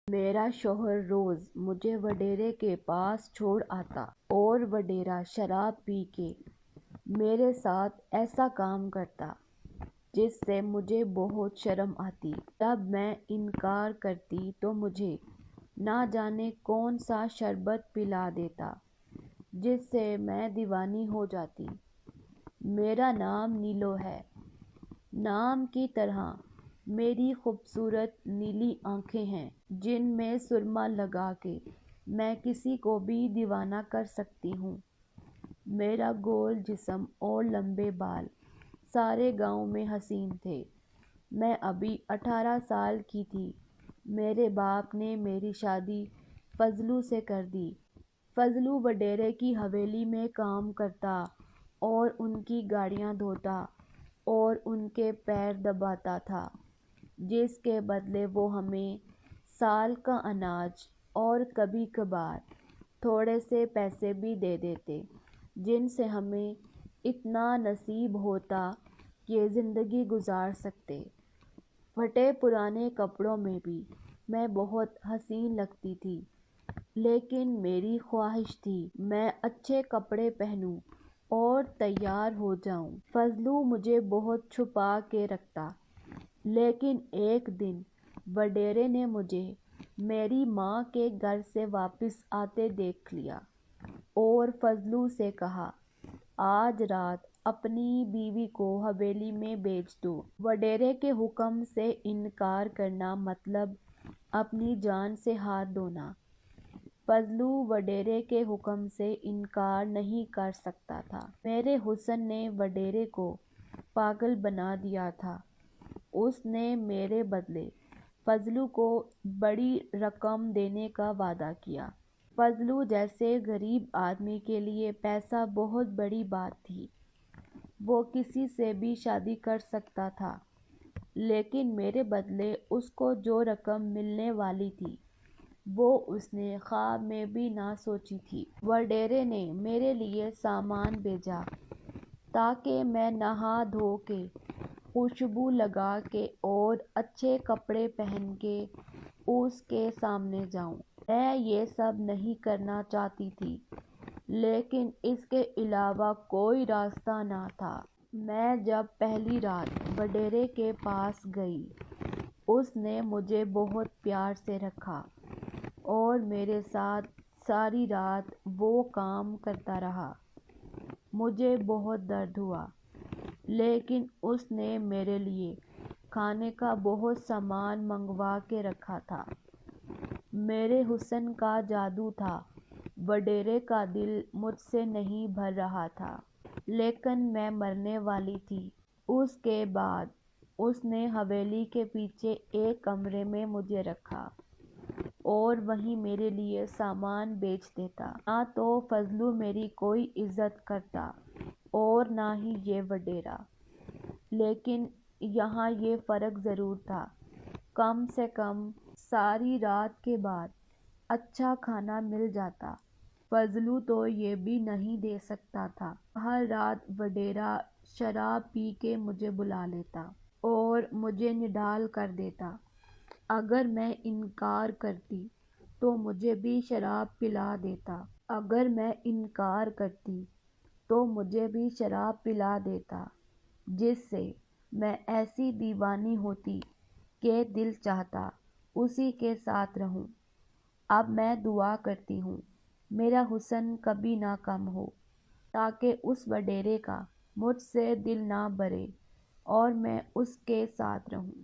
میرا شوہر روز مجھے وڈیرے کے پاس چھوڑ آتا اور وڈیرا شراب پی کے میرے ساتھ ایسا کام کرتا جس سے مجھے بہت شرم آتی۔ جب میں انکار کرتی تو مجھے نہ جانے کون سا شربت پلا دیتا جس سے میں دیوانی ہو جاتی۔ میرا نام نیلو ہے۔ نام کی طرح میری خوبصورت نیلی آنکھیں ہیں جن میں سرما لگا کے میں کسی کو بھی دیوانہ کر سکتی ہوں۔ میرا گول جسم اور لمبے بال سارے گاؤں میں حسین تھے۔ میں ابھی 18 سال کی تھی۔ میرے باپ نے میری شادی فضلو سے کر دی۔ فضلو وڈیرے کی حویلی میں کام کرتا اور ان کی گاڑیاں دھوتا اور ان کے پیر دباتا تھا، جس کے بدلے وہ ہمیں سال کا اناج اور کبھی کبھار تھوڑے سے پیسے بھی دے دیتے جن سے ہمیں اتنا نصیب ہوتا کہ زندگی گزار سکتے۔ پھٹے پرانے کپڑوں میں بھی میں بہت حسین لگتی تھی، لیکن میری خواہش تھی میں اچھے کپڑے پہنوں اور تیار ہو جاؤں۔ فضلو مجھے بہت چھپا کے رکھتا، لیکن ایک دن وڈیرے نے مجھے میری ماں کے گھر سے واپس آتے دیکھ لیا اور فضلو سے کہا، آج رات اپنی بیوی کو حویلی میں بھیج دو۔ وڈیرے کے حکم سے انکار کرنا مطلب اپنی جان سے ہاتھ دھونا۔ فضلو وڈیرے کے حکم سے انکار نہیں کر سکتا تھا۔ میرے حسن نے وڈیرے کو پاگل بنا دیا تھا۔ اس نے میرے بدلے فضلو کو بڑی رقم دینے کا وعدہ کیا۔ فضلو جیسے غریب آدمی کے لیے پیسہ بہت بڑی بات تھی۔ وہ کسی سے بھی شادی کر سکتا تھا، لیکن میرے بدلے اس کو جو رقم ملنے والی تھی وہ اس نے خواب میں بھی نہ سوچی تھی۔ وڈیرے نے میرے لیے سامان بھیجا تاکہ میں نہا دھو کے، خوشبو لگا کے اور اچھے کپڑے پہن کے اس کے سامنے جاؤں۔ میں یہ سب نہیں کرنا چاہتی تھی، لیکن اس کے علاوہ کوئی راستہ نہ تھا۔ میں جب پہلی رات وڈیرے کے پاس گئی، اس نے مجھے بہت پیار سے رکھا اور میرے ساتھ ساری رات وہ کام کرتا رہا۔ مجھے بہت درد ہوا، لیکن اس نے میرے لیے کھانے کا بہت سامان منگوا کے رکھا تھا۔ میرے حسن کا جادو تھا۔ وڈیرے کا دل مجھ سے نہیں بھر رہا تھا، لیکن میں مرنے والی تھی۔ اس کے بعد اس نے حویلی کے پیچھے ایک کمرے میں مجھے رکھا اور وہیں میرے لیے سامان بیچ دیتا۔ نہ تو فضلو میری کوئی عزت کرتا اور نہ ہی یہ وڈیرا، لیکن یہاں یہ فرق ضرور تھا، کم سے کم ساری رات کے بعد اچھا کھانا مل جاتا۔ فضلو تو یہ بھی نہیں دے سکتا تھا۔ ہر رات وڈیرا شراب پی کے مجھے بلا لیتا اور مجھے نڈال کر دیتا۔ اگر میں انکار کرتی تو مجھے بھی شراب پلا دیتا۔ اگر میں انکار کرتی تو مجھے بھی شراب پلا دیتا، جس سے میں ایسی دیوانی ہوتی کہ دل چاہتا اسی کے ساتھ رہوں۔ اب میں دعا کرتی ہوں میرا حسن کبھی نہ کم ہو، تاکہ اس وڈیرے کا مجھ سے دل نہ بھرے اور میں اس کے ساتھ رہوں۔